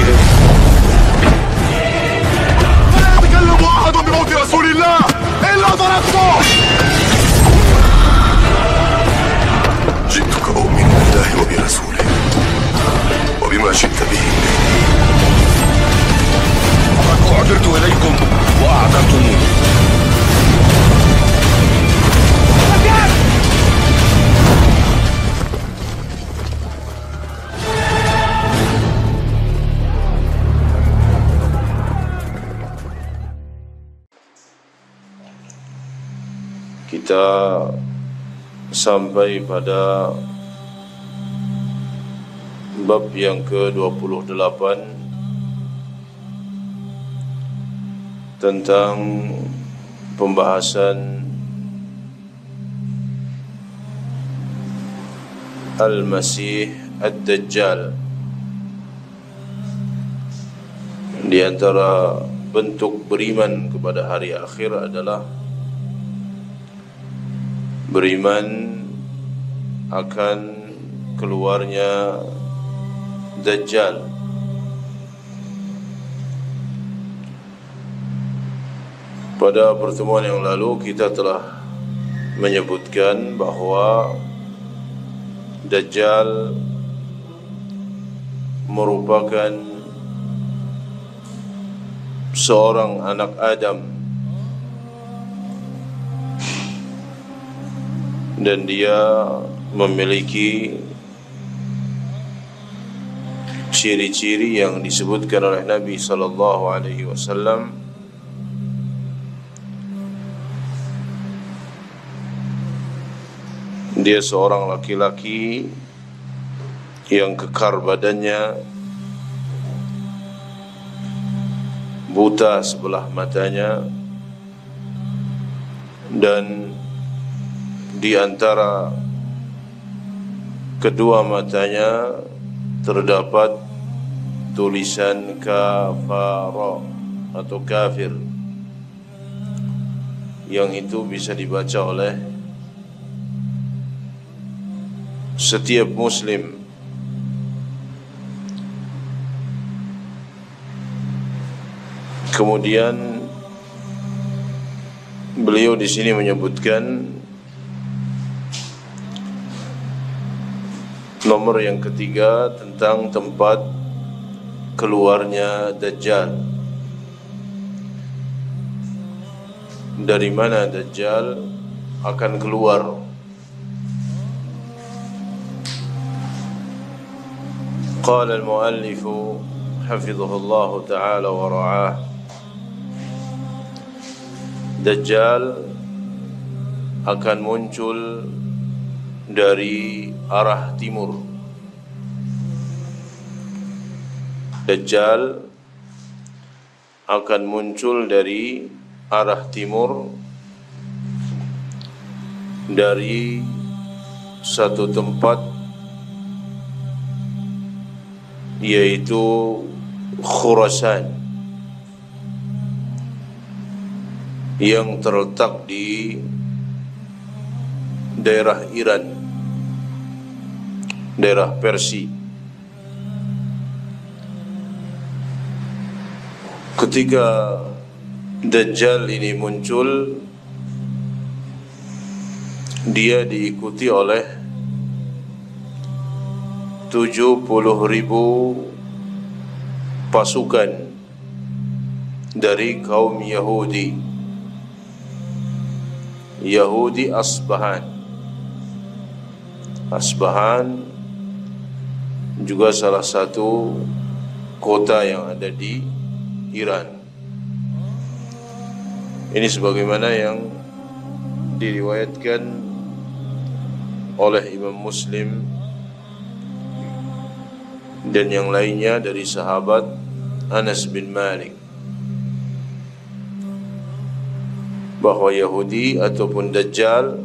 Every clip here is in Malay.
بهم. لا يتكلم أحد بموت رسول الله إلا ضربته. جئتك أؤمن بالله وبرسوله وبما جئت به. فقد أعذرت إليكم وأعذرتموني. Kita sampai pada bab yang ke-28 tentang pembahasan Al-Masih Ad-Dajjal. Di antara bentuk beriman kepada hari akhir adalah beriman akan keluarnya Dajjal. Pada pertemuan yang lalu kita telah menyebutkan bahawa Dajjal merupakan seorang anak Adam dan dia memiliki ciri-ciri yang disebutkan oleh Nabi sallallahu alaihi wasallam. Dia seorang laki-laki yang kekar badannya, buta sebelah matanya, dan di antara kedua matanya terdapat tulisan kafara atau kafir, yang itu bisa dibaca oleh setiap muslim. Kemudian beliau di sini menyebutkan nomor yang ketiga tentang tempat keluarnya Dajjal. Dari mana Dajjal akan keluar? Qala al-muallif hafizahullah ta'ala wa ra'ah, Dajjal akan muncul dari arah timur. Dajjal akan muncul dari arah timur, dari satu tempat, yaitu Khurasan, yang terletak di daerah Iran, daerah Persia. Ketika Dajjal ini muncul, dia diikuti oleh 70.000 pasukan dari kaum Yahudi Asbahan. Asbahan juga salah satu kota yang ada di Iran. Ini sebagaimana yang diriwayatkan oleh Imam Muslim dan yang lainnya dari sahabat Anas bin Malik, bahwa Yahudi ataupun Dajjal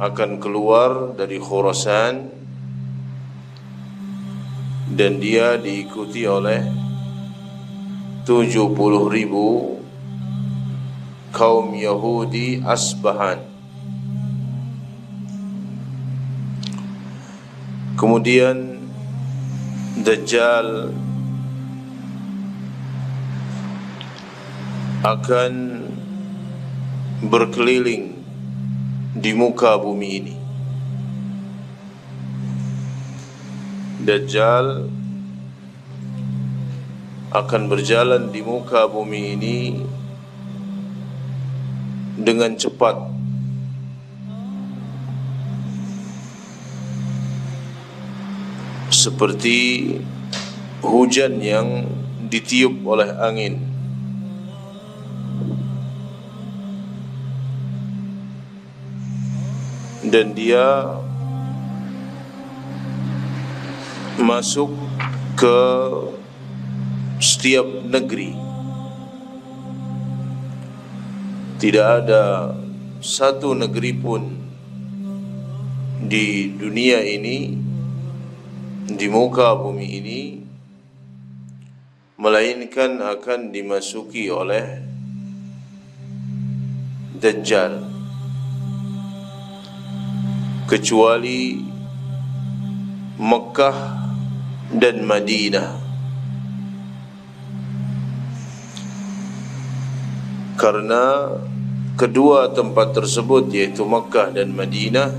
akan keluar dari Khurasan dan dia diikuti oleh 70.000 kaum Yahudi Asbahan. Kemudian Dajjal akan berkeliling di muka bumi ini. Dajjal akan berjalan di muka bumi ini dengan cepat, seperti hujan yang ditiup oleh angin. Dan dia masuk ke setiap negeri. Tidak ada satu negeri pun di dunia ini, di muka bumi ini, melainkan akan dimasuki oleh Dajjal, kecuali Mekah dan Madinah. Karena kedua tempat tersebut, yaitu Mekah dan Madinah,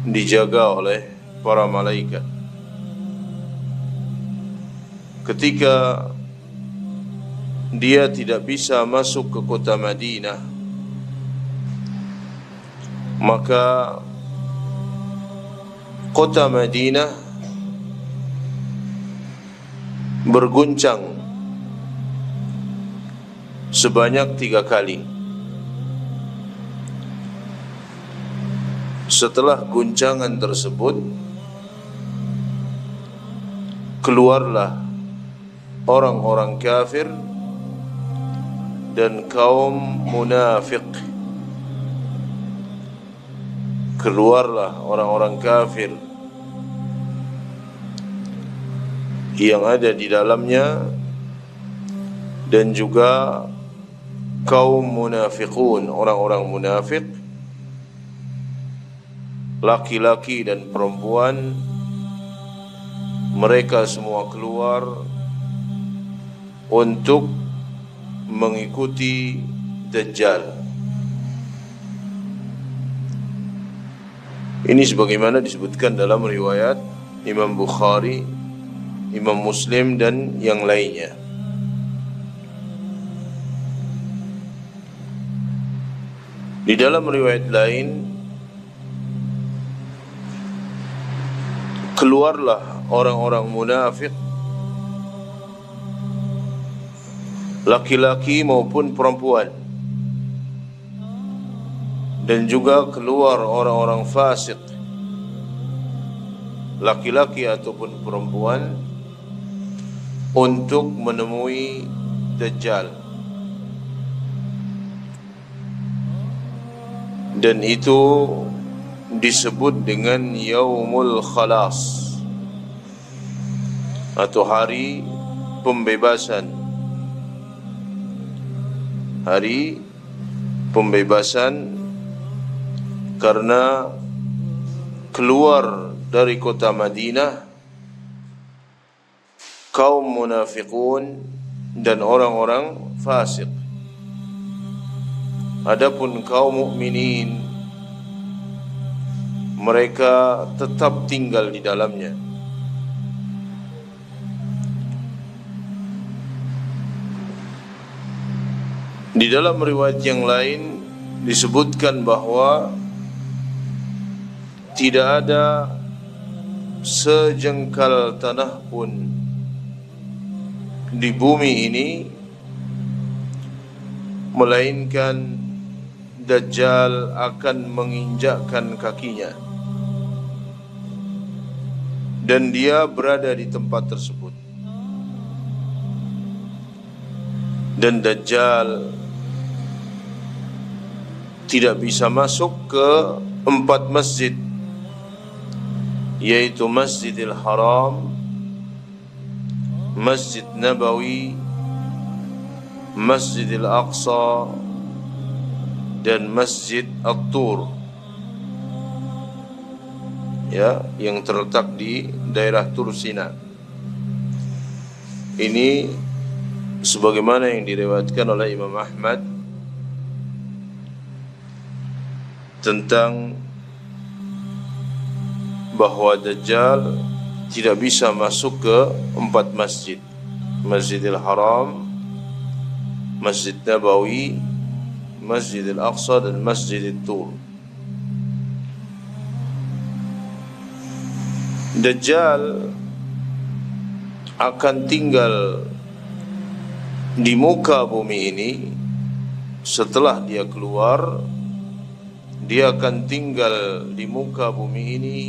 dijaga oleh para malaikat. Ketika dia tidak bisa masuk ke kota Madinah, maka kota Madinah berguncang sebanyak 3 kali. Setelah guncangan tersebut, keluarlah orang-orang kafir dan kaum munafik. Keluarlah orang-orang kafir yang ada di dalamnya, dan juga kaum munafiqun, orang-orang munafik, laki-laki dan perempuan. Mereka semua keluar untuk mengikuti Dajjal. Ini sebagaimana disebutkan dalam riwayat Imam Bukhari, Imam Muslim dan yang lainnya. Di dalam riwayat lain, keluarlah orang-orang munafik, laki-laki maupun perempuan, dan juga keluar orang-orang fasik, laki-laki ataupun perempuan, untuk menemui Dajjal. Dan itu disebut dengan Yaumul Khalas, atau hari pembebasan. Hari pembebasan karena keluar dari kota Madinah kaum munafiqun dan orang-orang fasik. Adapun kaum mukminin, mereka tetap tinggal di dalamnya. Di dalam riwayat yang lain disebutkan bahwa tidak ada sejengkal tanah pun di bumi ini melainkan Dajjal akan menginjakkan kakinya, dan dia berada di tempat tersebut. Dan Dajjal tidak bisa masuk ke 4 masjid, yaitu Masjidil Haram, Masjid Nabawi, Masjidil Aqsa, dan Masjid At-Tur, ya, yang terletak di daerah Tursina. Ini sebagaimana yang diriwayatkan oleh Imam Ahmad tentang bahwa Dajjal tidak bisa masuk ke 4 masjid: Masjidil Haram, Masjid Nabawi, Masjidil Aqsa, dan Masjidil Tur. Dajjal akan tinggal di muka bumi ini. Setelah dia keluar, dia akan tinggal di muka bumi ini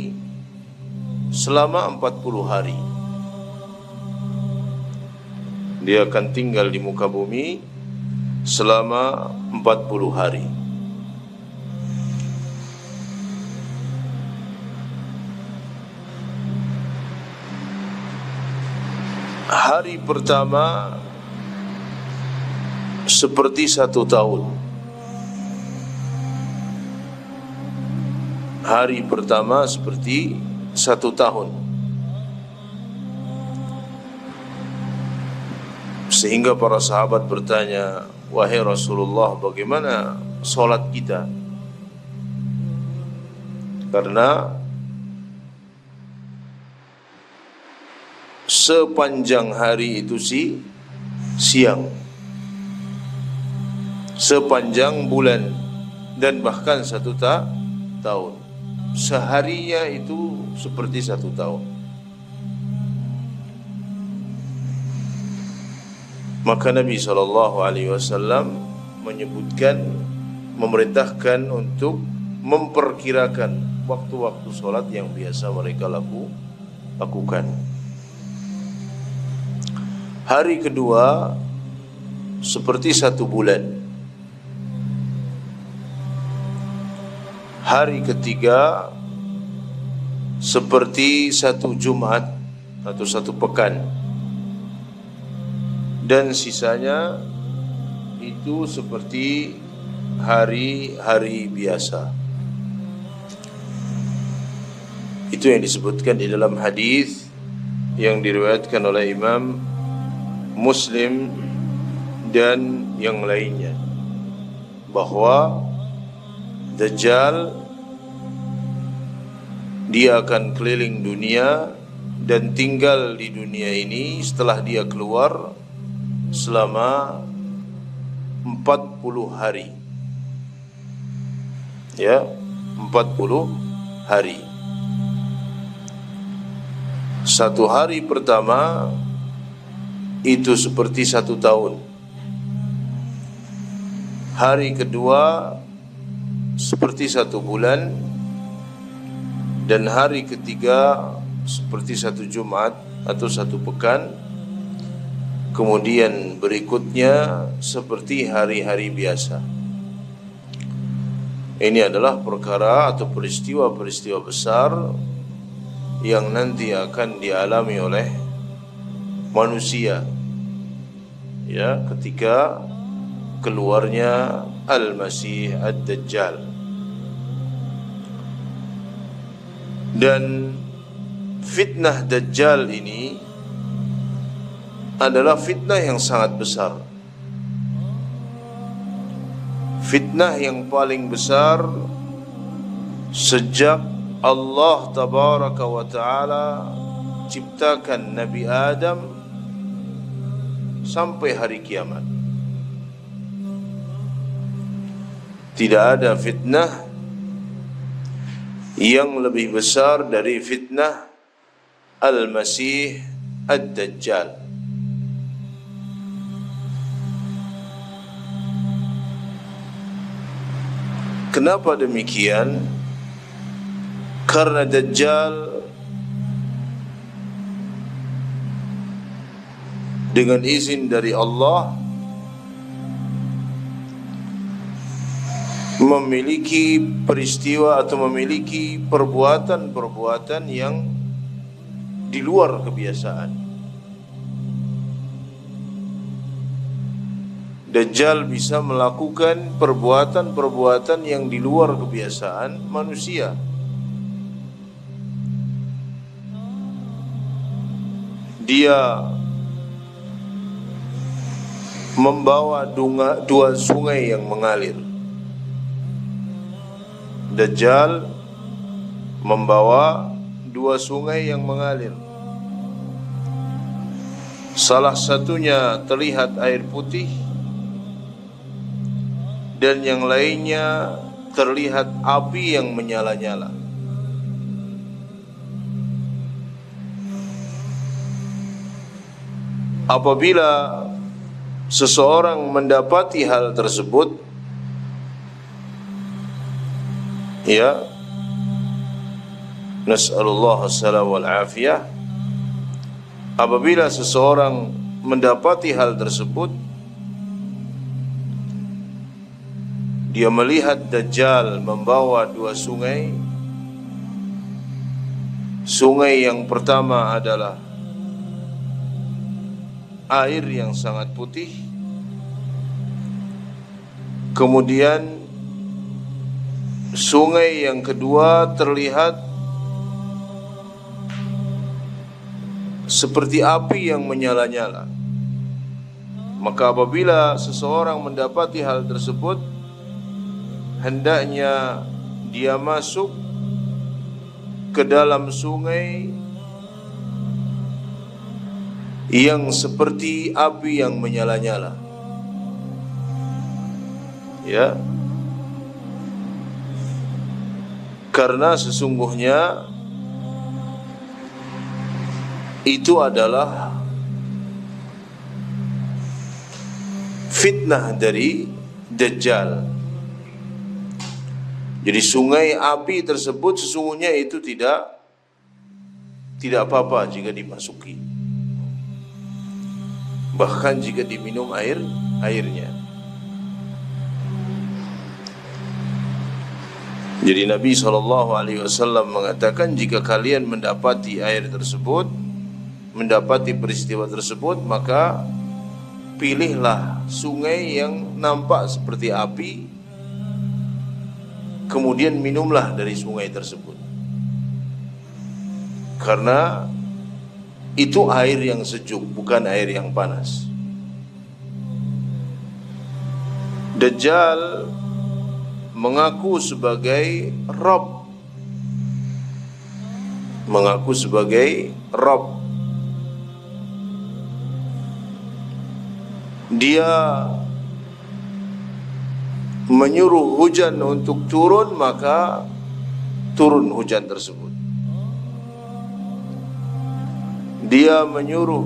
selama 40 hari. Dia akan tinggal di muka bumi selama 40 hari. Hari pertama seperti 1 tahun. Hari pertama seperti 1 tahun. Sehingga para sahabat bertanya, "Wahai Rasulullah, bagaimana solat kita?" Karena sepanjang hari itu siang, sepanjang bulan, dan bahkan 1 tahun. Seharinya itu seperti 1 tahun. Maka Nabi SAW memerintahkan untuk memperkirakan waktu-waktu sholat yang biasa mereka lakukan. Hari kedua seperti 1 bulan. Hari ketiga seperti 1 Jumat atau 1 pekan. Dan sisanya itu seperti hari-hari biasa. Itu yang disebutkan di dalam hadis yang diriwayatkan oleh Imam Muslim dan yang lainnya, bahwa Dajjal dia akan keliling dunia dan tinggal di dunia ini setelah dia keluar selama 40 hari. Ya, 40 hari. 1 hari pertama itu seperti 1 tahun. Hari kedua seperti 1 bulan, dan hari ketiga seperti 1 Jumat atau 1 pekan. Kemudian berikutnya seperti hari-hari biasa. Ini adalah perkara atau peristiwa-peristiwa besar yang nanti akan dialami oleh manusia, ya, ketika keluarnya Al-Masih Ad-Dajjal. Dan fitnah Dajjal ini adalah fitnah yang sangat besar. Fitnah yang paling besar sejak Allah Tabaraka wa Ta'ala ciptakan Nabi Adam sampai hari kiamat. Tidak ada fitnah yang lebih besar dari fitnah Al-Masih Ad-Dajjal. Kenapa demikian? Karena Dajjal dengan izin dari Allah memiliki peristiwa atau memiliki perbuatan-perbuatan yang di luar kebiasaan. Dajjal bisa melakukan perbuatan-perbuatan yang di luar kebiasaan manusia. Dia membawa dua sungai yang mengalir. Dajjal membawa dua sungai yang mengalir. Salah satunya terlihat air putih dan yang lainnya terlihat api yang menyala-nyala. Apabila seseorang mendapati hal tersebut, ya, nas'alullah as-salam wal afiyah, apabila seseorang mendapati hal tersebut, dia melihat Dajjal membawa dua sungai. Sungai yang pertama adalah air yang sangat putih. Kemudian sungai yang kedua terlihat seperti api yang menyala-nyala. Maka apabila seseorang mendapati hal tersebut, hendaknya dia masuk ke dalam sungai yang seperti api yang menyala-nyala. Ya. Karena sesungguhnya itu adalah fitnah dari Dajjal. Jadi sungai api tersebut sesungguhnya itu tidak apa-apa jika dimasuki. Bahkan jika diminum airnya. Jadi Nabi SAW mengatakan, jika kalian mendapati air tersebut, mendapati peristiwa tersebut, maka pilihlah sungai yang nampak seperti api, kemudian minumlah dari sungai tersebut. Karena itu air yang sejuk, bukan air yang panas. Dajjal mengaku sebagai Rabb, mengaku sebagai Rabb. Dia menyuruh hujan untuk turun, maka turun hujan tersebut. Dia menyuruh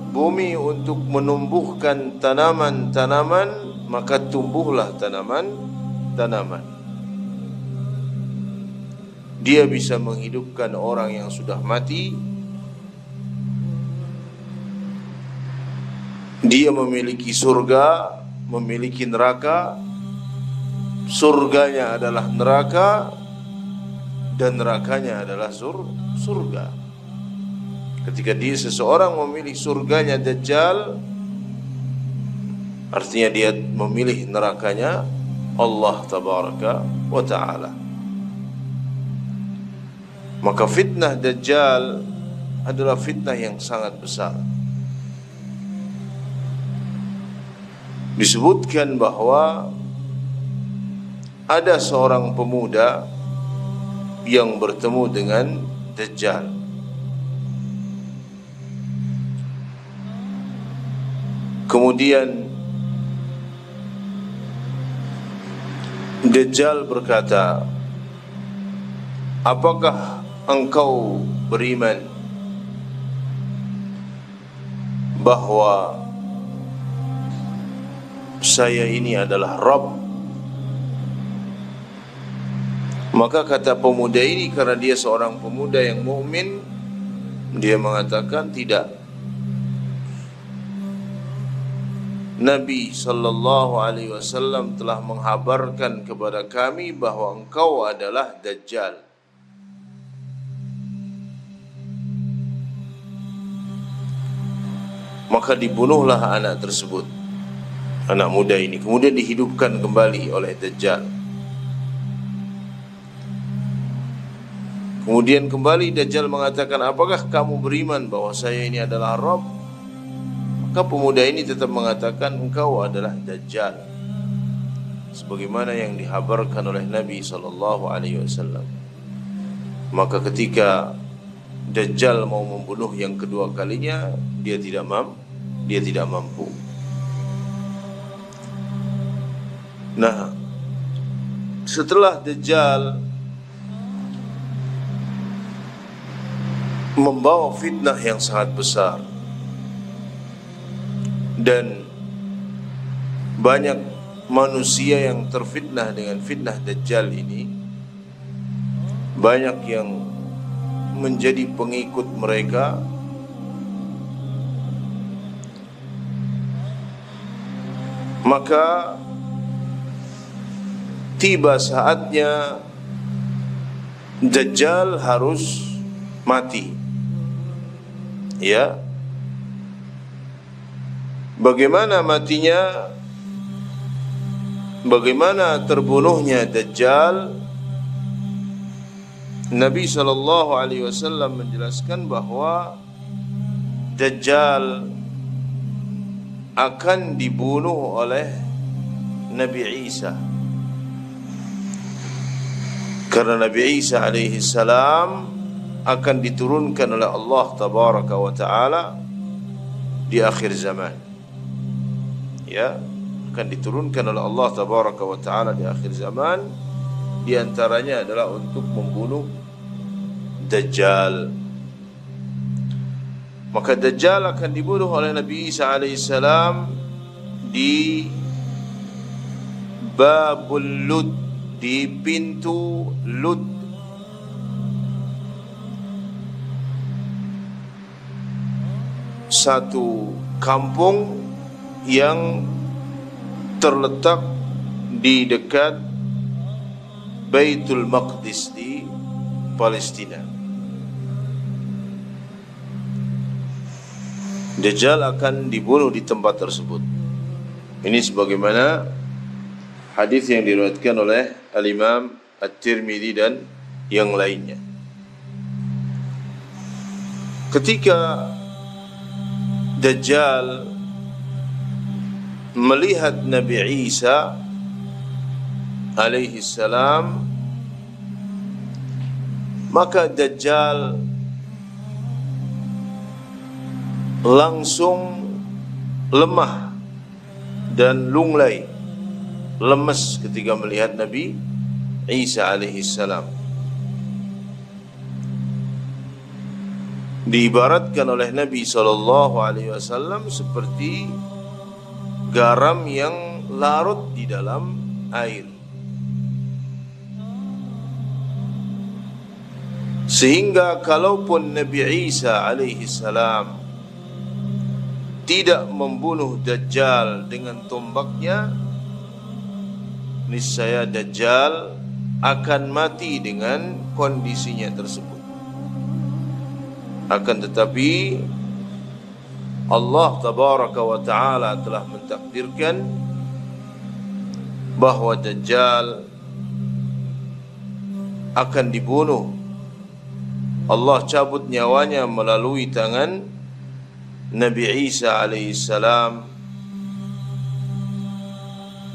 bumi untuk menumbuhkan tanaman-tanaman, maka tumbuhlah tanaman-tanaman. Dia bisa menghidupkan orang yang sudah mati. Dia memiliki surga, memiliki neraka. Surganya adalah neraka dan nerakanya adalah surga. Ketika seseorang memilih surganya Dajjal, artinya dia memilih nerakanya Allah tabaraka wa ta'ala. Maka fitnah Dajjal adalah fitnah yang sangat besar. Disebutkan bahwa ada seorang pemuda yang bertemu dengan Dajjal. Kemudian Dajjal berkata, apakah engkau beriman bahwa saya ini adalah Rabb? Maka kata pemuda ini, karena dia seorang pemuda yang mukmin, dia mengatakan tidak. Nabi sallallahu alaihi wasallam telah menghabarkan kepada kami bahwa engkau adalah Dajjal. Maka dibunuhlah anak tersebut, anak muda ini, kemudian dihidupkan kembali oleh Dajjal. Kemudian kembali Dajjal mengatakan, apakah kamu beriman bahwa saya ini adalah Rabb? Maka pemuda ini tetap mengatakan engkau adalah Dajjal, sebagaimana yang dihabarkan oleh Nabi SAW. Maka ketika Dajjal mau membunuh yang kedua kalinya, dia tidak mampu. Nah, setelah Dajjal membawa fitnah yang sangat besar dan banyak manusia yang terfitnah dengan fitnah Dajjal ini, banyak yang menjadi pengikut mereka, maka tiba saatnya Dajjal harus mati. Ya, bagaimana matinya? Bagaimana terbunuhnya Dajjal? Nabi SAW menjelaskan bahwa Dajjal akan dibunuh oleh Nabi Isa, karena Nabi Isa alaihi salam akan diturunkan oleh Allah tabaraka wa taala di akhir zaman. Ya, akan diturunkan oleh Allah tabaraka wa taala di akhir zaman. Di antaranya adalah untuk membunuh Dajjal. Maka Dajjal akan dibunuh oleh Nabi Isa alaihissalam di Babul Lud, di pintu Lud. Satu kampung yang terletak di dekat Baitul Maqdis di Palestina. Dajjal akan dibunuh di tempat tersebut. Ini sebagaimana hadis yang diriwayatkan oleh Al-Imam At-Tirmidzi dan yang lainnya. Ketika Dajjal melihat Nabi Isa alaihi salam, maka Dajjal langsung lemah dan lunglai, lemes ketika melihat Nabi Isa alaihi salam. Diibaratkan oleh Nabi SAW seperti garam yang larut di dalam air, sehingga kalaupun Nabi Isa alaihi salam tidak membunuh Dajjal dengan tombaknya, niscaya Dajjal akan mati dengan kondisinya tersebut. Akan tetapi Allah tabaraka wa ta'ala telah mentakdirkan bahwa Dajjal akan dibunuh. Allah cabut nyawanya melalui tangan Nabi Isa alaihissalam,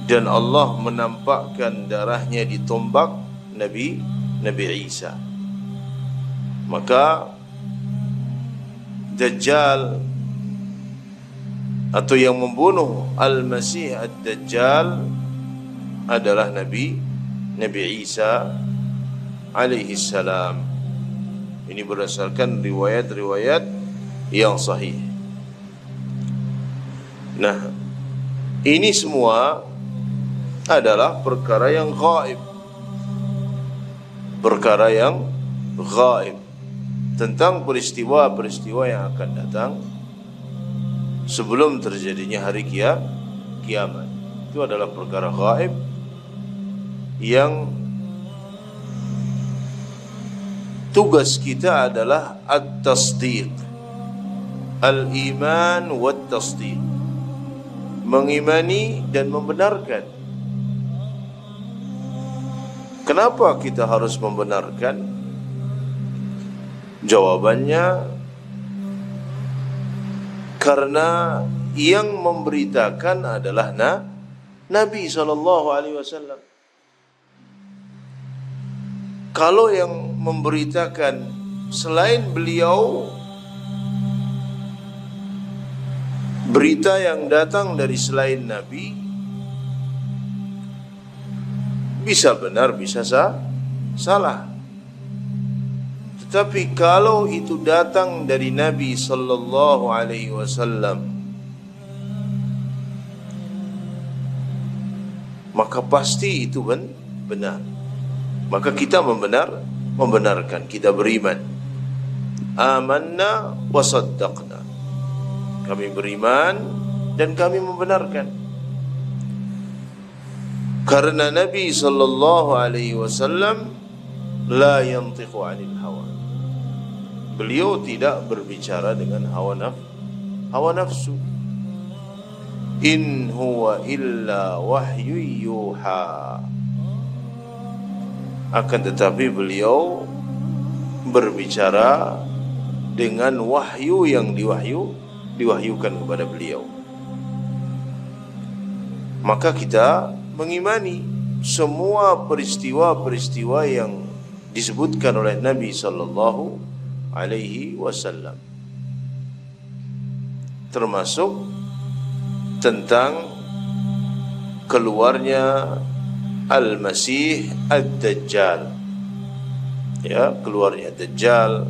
dan Allah menampakkan darahnya di tombak Nabi Isa. Maka Dajjal atau yang membunuh Al-Masih Ad-Dajjal adalah Nabi Isa alaihi salam. Ini berdasarkan riwayat-riwayat yang sahih. Nah, ini semua adalah perkara yang gaib. Perkara yang gaib tentang peristiwa-peristiwa yang akan datang sebelum terjadinya hari kiamat. Itu adalah perkara gaib yang tugas kita adalah at-tasdiq, al-iman wat-tasdiq, mengimani dan membenarkan. Kenapa kita harus membenarkan? Jawabannya, Karena yang memberitakan adalah Nabi SAW. Kalau yang memberitakan selain beliau, berita yang datang dari selain Nabi, bisa benar, bisa salah. Tetapi kalau itu datang dari Nabi sallallahu alaihi wasallam, maka pasti itu benar. Maka kita membenarkan, kita beriman. Amanna wa saddaqna. Kami beriman dan kami membenarkan. Karena Nabi sallallahu alaihi wasallam la yantiqu 'anil hawa. Beliau tidak berbicara dengan hawa nafsu. In huwa illa wahyu yuha. Akan tetapi beliau berbicara dengan wahyu yang diwahyukan kepada beliau. Maka kita mengimani semua peristiwa-peristiwa yang disebutkan oleh Nabi sallallahu alaihi wasallam, termasuk tentang keluarnya Al-Masih Ad-Dajjal. Ya, keluarnya Dajjal.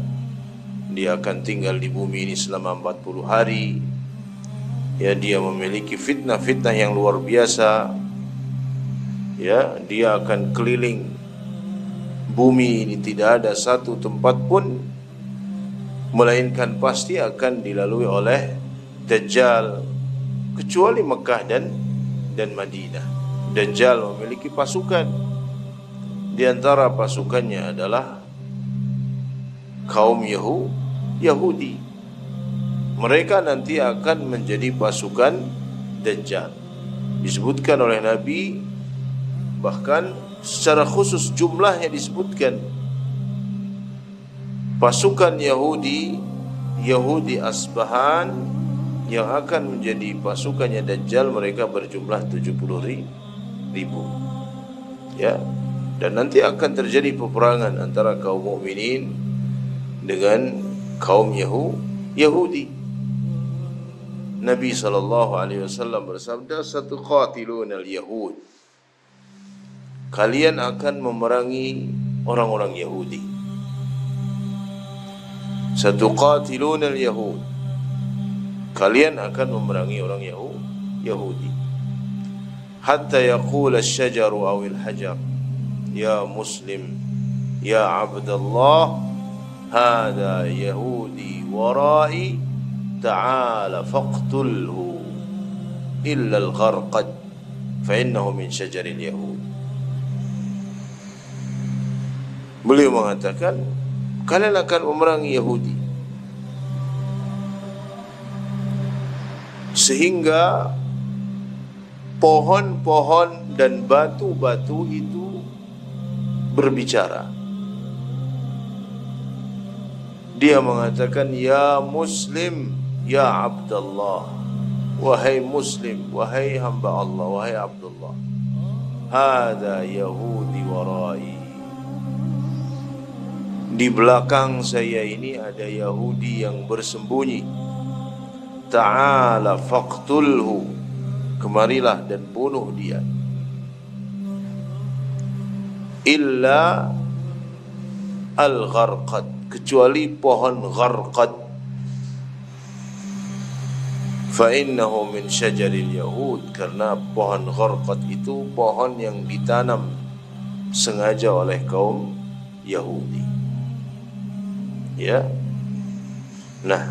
Dia akan tinggal di bumi ini selama 40 hari. Ya, dia memiliki fitnah-fitnah yang luar biasa. Ya, dia akan keliling bumi ini, tidak ada satu tempat pun melainkan pasti akan dilalui oleh Dajjal, kecuali Mekah dan Madinah. Dajjal memiliki pasukan. Di antara pasukannya adalah kaum Yahudi. Mereka nanti akan menjadi pasukan Dajjal. Disebutkan oleh Nabi, bahkan secara khusus jumlahnya disebutkan. Pasukan Yahudi Asbahan yang akan menjadi pasukannya Dajjal, mereka berjumlah 70.000. Ya, dan nanti akan terjadi peperangan antara kaum mukminin dengan kaum Yahudi. Nabi SAW bersabda, "Satuqatilunal yahud." Kalian akan memerangi orang-orang Yahudi. Satuqatilunal yahud. Kalian akan memerangi orang Yahudi. Hatta yaqula asy-syajaru awil hajar, ya muslim, ya abdallah, hada yahudi warai, ta'ala faqtulhu illa al-gharqad fa innahu min syajaril yahud. Beliau mengatakan, kalian akan memerangi Yahudi, sehingga pohon-pohon dan batu-batu itu berbicara. Dia mengatakan, ya muslim, ya abdallah, wahai muslim, wahai hamba Allah, wahai Abdullah, hada yahudi warai, di belakang saya ini ada Yahudi yang bersembunyi. Ta'ala faqtulhu, kemarilah dan bunuh dia. Illa al-gharqad, kecuali pohon gharqad. Fa innahu min syajaril yahud, karena pohon gharqad itu pohon yang ditanam sengaja oleh kaum Yahudi. Ya. Nah,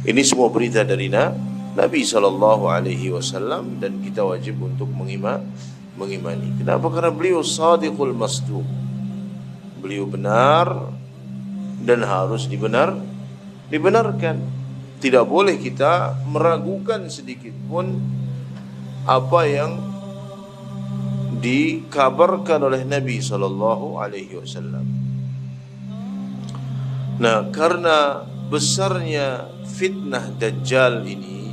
ini semua berita dari Nabi SAW, dan kita wajib untuk mengimani. Kenapa? Karena beliau sadiqul masduq. Beliau benar dan harus dibenarkan. Tidak boleh kita meragukan sedikit pun apa yang dikabarkan oleh Nabi SAW. Nah, karena besarnya fitnah Dajjal ini,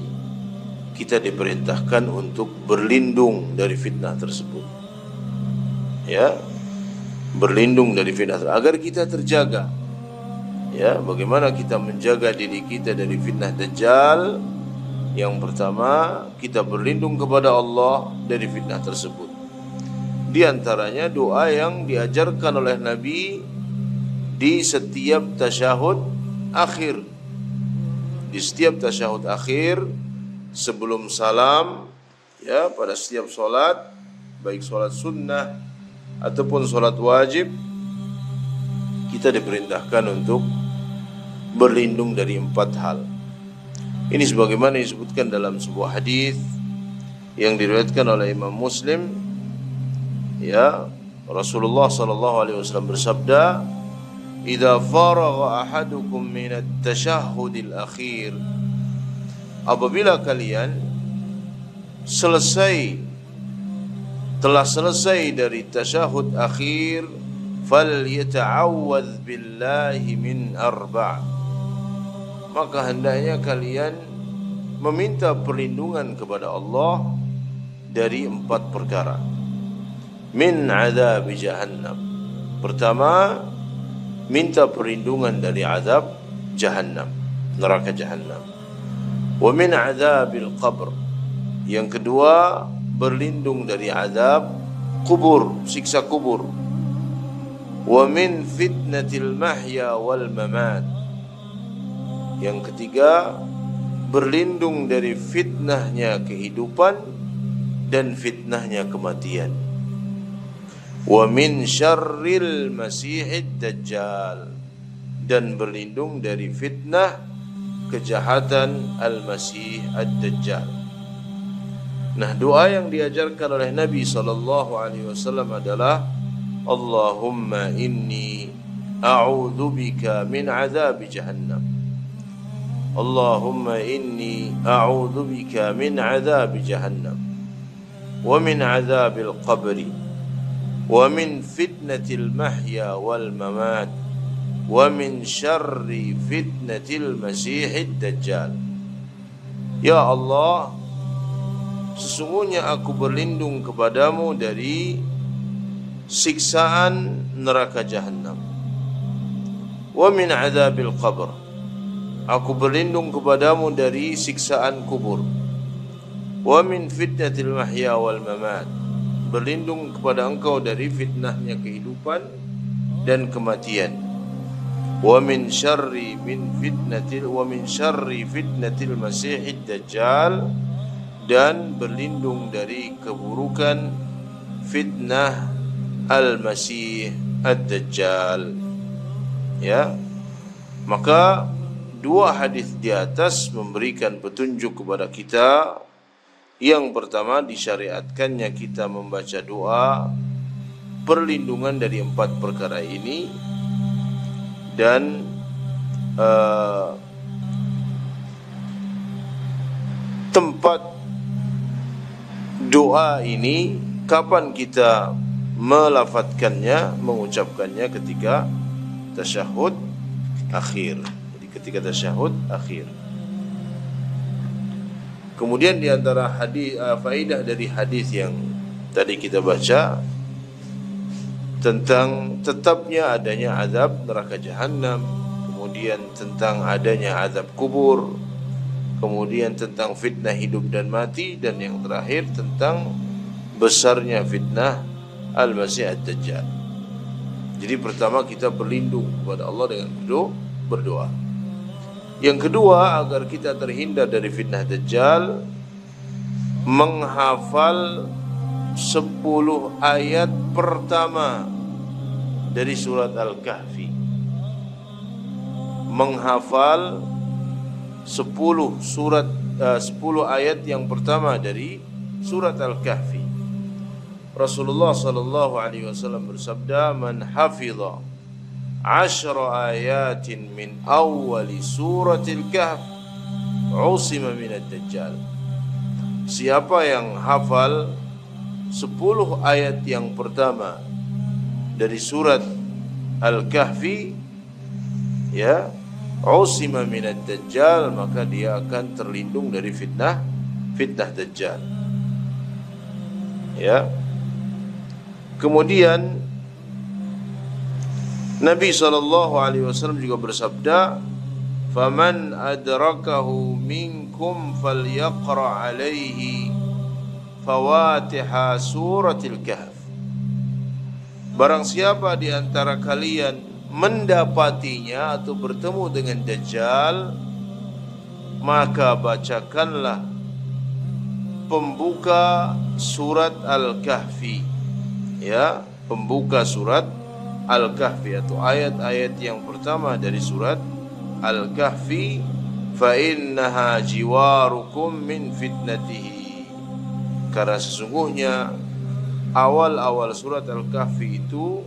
kita diperintahkan untuk berlindung dari fitnah tersebut. Ya, berlindung dari fitnah agar kita terjaga. Ya, bagaimana kita menjaga diri kita dari fitnah Dajjal? Yang pertama, kita berlindung kepada Allah dari fitnah tersebut. Di antaranya doa yang diajarkan oleh Nabi di setiap tasyahud akhir. Di setiap tasyahud akhir sebelum salam, ya, pada setiap solat, baik solat sunnah ataupun solat wajib, kita diperintahkan untuk berlindung dari 4 hal. Ini sebagaimana disebutkan dalam sebuah hadis yang diriwayatkan oleh Imam Muslim. Ya, Rasulullah sallallahu alaihi wasallam bersabda, "Idza faragha ahadukum min at-tashahhudil akhir." Apabila kalian telah selesai dari tasyahud akhir, falyata'awwadz billahi min 4. Maka hendaknya kalian meminta perlindungan kepada Allah dari 4 perkara. Min azab jahannam. Pertama, minta perlindungan dari azab jahannam, neraka jahannam. Wa min azabil qabr. Yang kedua, berlindung dari azab kubur, siksa kubur. Wa min fitnatil mahya wal mamat. Yang ketiga, berlindung dari fitnahnya kehidupan dan fitnahnya kematian. Wa min syarril masihid dajjal. Dan berlindung dari fitnah kejahatan al-masih ad-dajjal. Nah, doa yang diajarkan oleh Nabi SAW adalah, Allahumma inni a'udhu bika min azab jahannam. Allahumma inni a'udhu bika min azab jahannam. Wa min azabil qabri. Wa min fitnatil mahya wal mamat. Wa min syarri fitnatil masihid dajjal. Ya Allah, sesungguhnya aku berlindung kepadamu dari siksaan neraka jahannam. Wa min azabil qabr. Aku berlindung kepadamu dari siksaan kubur. Wa min fitnatil mahya wal mamat. Berlindung kepada engkau dari fitnahnya kehidupan dan kematian. Wa min syarri fitnatil masihid dajjal. Dan berlindung dari keburukan fitnah al-masih ad-dajjal. Ya, maka 2 hadis di atas memberikan petunjuk kepada kita. Yang pertama, disyariatkannya kita membaca doa perlindungan dari 4 perkara ini. Dan tempat doa ini, kapan kita melafadzkannya, mengucapkannya ketika tasyahud akhir. Jadi ketika tasyahud akhir. Kemudian di antara hadis, faedah dari hadis yang tadi kita baca tentang tetapnya adanya azab neraka jahannam, kemudian tentang adanya azab kubur, kemudian tentang fitnah hidup dan mati, dan yang terakhir tentang besarnya fitnah al-masih ad-dajjal. Jadi pertama, kita berlindung kepada Allah dengan berdoa. Yang kedua, agar kita terhindar dari fitnah dajjal, menghafal 10 ayat pertama dari surat Al-Kahfi. Menghafal 10 ayat yang pertama dari surat Al-Kahfi. Rasulullah sallallahu alaihi wasallam bersabda, "Man hafidha 10 ayatin min awwali suratil Kahf, usima minad dajjal." Siapa yang hafal 10 ayat yang pertama dari surat Al-Kahfi, ya, usima minad dajjal, maka dia akan terlindung dari fitnah fitnah Dajjal. Ya. Kemudian Nabi SAW juga bersabda, "Faman adrakahu minkum falyaqra alaihi fawatiha suratil kahf." Barang siapa di antara kalian mendapatinya atau bertemu dengan Dajjal, maka bacakanlah pembuka surat Al-Kahfi. Ya, pembuka surat Al-Kahfi atau ayat-ayat yang pertama dari surat Al-Kahfi, fa innaha jiwarukum min fitnatihi. Karena sesungguhnya awal-awal surat Al-Kahfi itu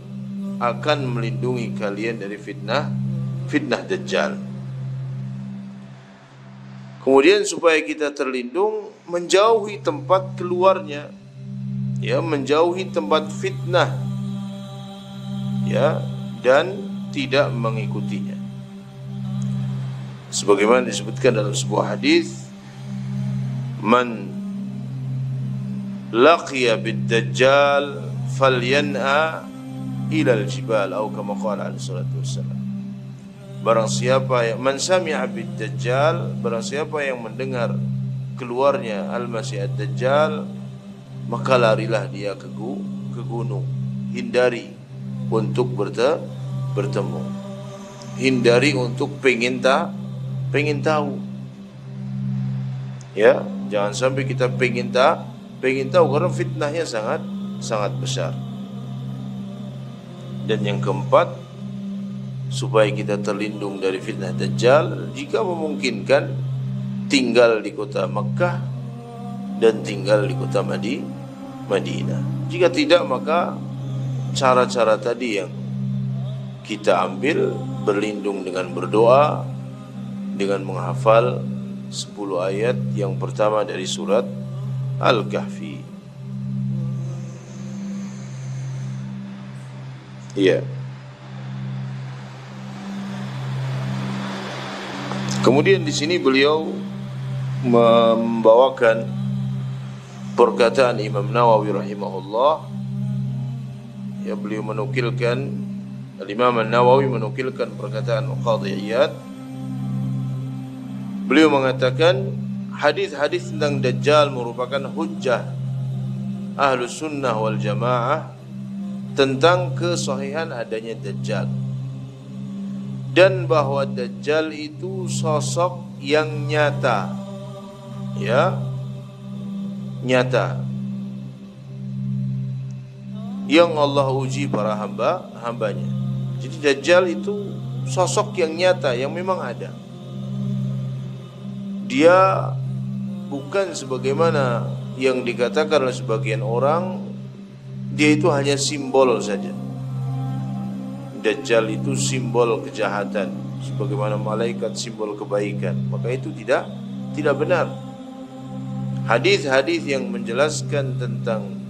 akan melindungi kalian dari fitnah Dajjal. Kemudian supaya kita terlindung, menjauhi tempat keluarnya, ya, menjauhi tempat fitnah, ya, dan tidak mengikutinya. Sebagaimana disebutkan dalam sebuah hadis, man laqiya bid-dajjal falyan'a ilal jibal, atau kama qala alaihi salatu wassalam. Barang siapa yang man sami'a bid-dajjal, barang siapa yang mendengar keluarnya al-masih ad-dajjal, maka larilah dia ke gunung. Hindari untuk bertemu. Hindari untuk pengen tahu. Ya, jangan sampai kita pengen tahu karena fitnahnya sangat besar. Dan yang keempat, supaya kita terlindung dari fitnah Dajjal, jika memungkinkan tinggal di kota Makkah dan tinggal di kota Madinah. Jika tidak, maka cara-cara tadi yang kita ambil, berlindung dengan berdoa, dengan menghafal 10 ayat yang pertama dari surat Al-Kahfi. Iya. Kemudian di sini beliau membawakan perkataan Imam Nawawi rahimahullah. Ya, beliau menukilkan, Imam Nawawi menukilkan perkataan Qadhi Iyad. Beliau mengatakan hadis-hadis tentang Dajjal merupakan hujjah Ahlus Sunnah wal Jamaah tentang kesahihan adanya Dajjal, dan bahwa Dajjal itu sosok yang nyata, ya, nyata, yang Allah uji para hambanya. Jadi Dajjal itu sosok yang nyata, yang memang ada. Dia bukan sebagaimana yang dikatakan oleh sebagian orang, dia itu hanya simbol saja. Dajjal itu simbol kejahatan, sebagaimana malaikat simbol kebaikan. Maka itu tidak benar. Hadis-hadis yang menjelaskan tentang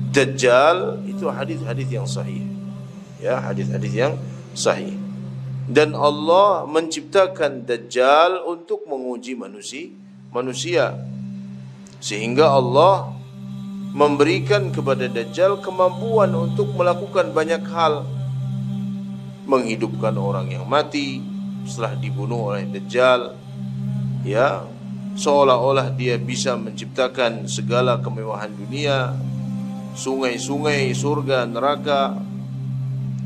Dajjal itu hadis-hadis yang sahih. Ya, hadis-hadis yang sahih. Dan Allah menciptakan Dajjal untuk menguji manusia. Sehingga Allah memberikan kepada Dajjal kemampuan untuk melakukan banyak hal. Menghidupkan orang yang mati setelah dibunuh oleh Dajjal, ya, seolah-olah dia bisa menciptakan segala kemewahan dunia, sungai-sungai, surga, neraka.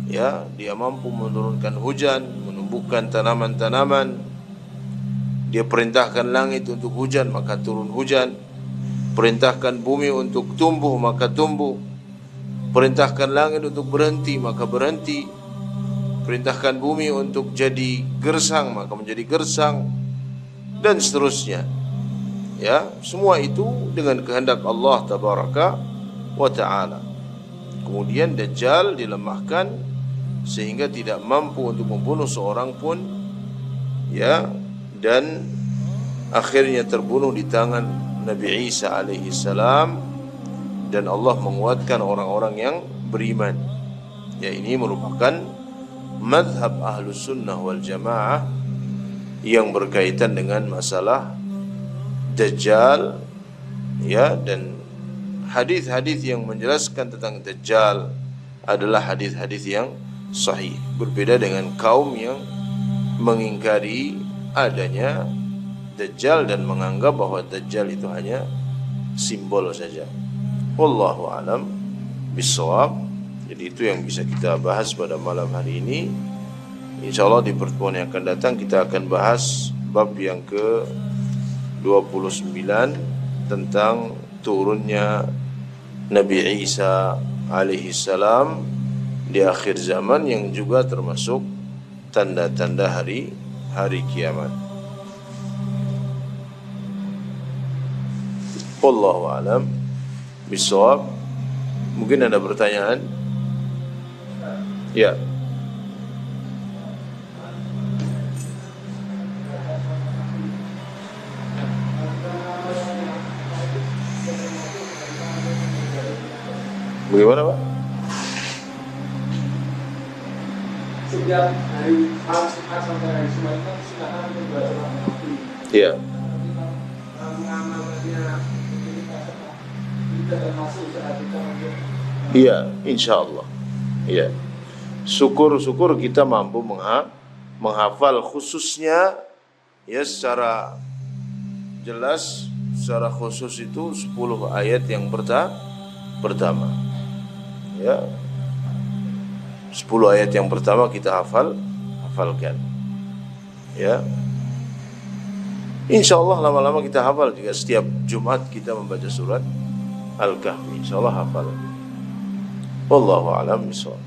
Ya, dia mampu menurunkan hujan, menumbuhkan tanaman-tanaman. Dia perintahkan langit untuk hujan, maka turun hujan. Perintahkan bumi untuk tumbuh, maka tumbuh. Perintahkan langit untuk berhenti, maka berhenti. Perintahkan bumi untuk jadi gersang, maka menjadi gersang, dan seterusnya. Ya, semua itu dengan kehendak Allah tabaraka wa ta'ala. Kemudian Dajjal dilemahkan sehingga tidak mampu untuk membunuh seorang pun, ya, dan akhirnya terbunuh di tangan Nabi Isa alaihi salam, dan Allah menguatkan orang-orang yang beriman. Ya, ini merupakan mazhab Ahlus Sunnah wal Jamaah yang berkaitan dengan masalah Dajjal, ya, dan hadis-hadis yang menjelaskan tentang Dajjal adalah hadis-hadis yang sahih. Berbeda dengan kaum yang mengingkari adanya Dajjal dan menganggap bahwa Dajjal itu hanya simbol saja. Wallahu alam bissawab. Jadi itu yang bisa kita bahas pada malam hari ini. Insyaallah di pertemuan yang akan datang kita akan bahas bab yang ke-29 tentang turunnya Nabi Isa alaihi salam di akhir zaman, yang juga termasuk tanda-tanda hari kiamat. Wallahu alam bisawab. Mungkin ada pertanyaan? Ya. Bagaimana, Pak? Setiap hari Jumat sampai hari Jumat kan silakan untuk baca Al-Fatihah. Iya. Mengamalkannya kita termasuk usaha kita untuk. Iya, insya Allah. Iya. Syukur kita mampu menghafal, khususnya ya secara jelas, secara khusus itu 10 ayat yang pertama. Ya. 10 ayat yang pertama kita hafalkan. Ya. Insya Allah lama-lama kita hafal jika setiap Jumat kita membaca surat Al-Kahfi. Insya Allah hafal. Wallahu a'lam bishawab.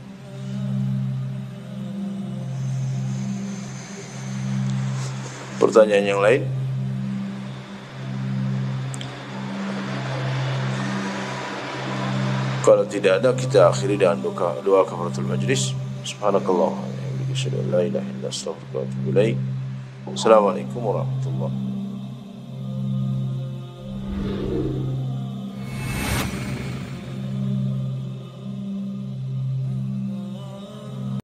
Pertanyaan yang lain? Kalau tidak ada, kita akhiri dengan doa kafaratul majlis. Subhanakallah wa bihamdika, asyhadu an la ilaha illa anta, astaghfiruka wa atubu ilaik. Assalamualaikum warahmatullahi wabarakatuh.